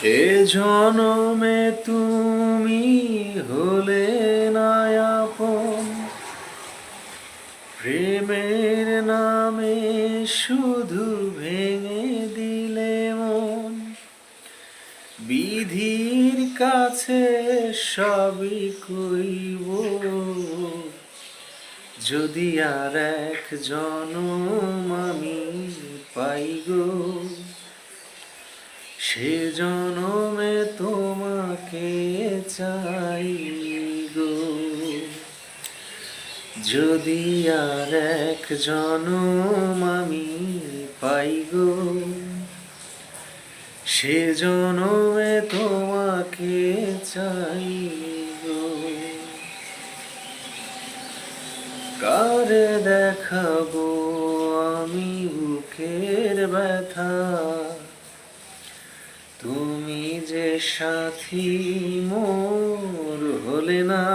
এ জনমে তুমি হলে না আপন, প্রেমের নামে শুধু ভেঙে দিলে মন। বিধির কাছে সবই কইব, যদি আর এক জনম আমি পাই গো, সে জনমে তোমাকে চাই গো। যদি আর এক জনম আমি পাই গো, সে জনমে তোমাকে চাই গো। কারে দেখাবো আমি বুকের ব্যথা, তুমি যে সাথী মোর হলে না।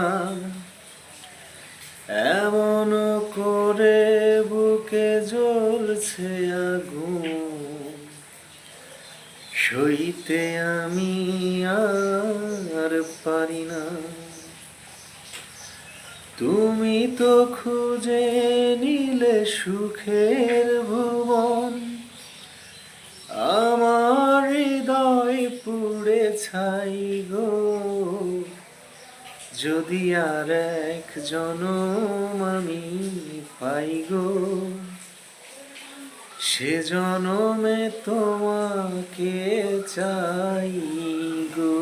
এমন করে বুকে জ্বলছে আগুন, সইতে আমি আর পারি না। তুমি তো খুঁজে নিলে সুখের ভুবন, আমার হৃদয় পুড়ে ছাই গো। যদি আর এক জনম আমি পাই গো, সে জনমে তোমাকে চাই গো।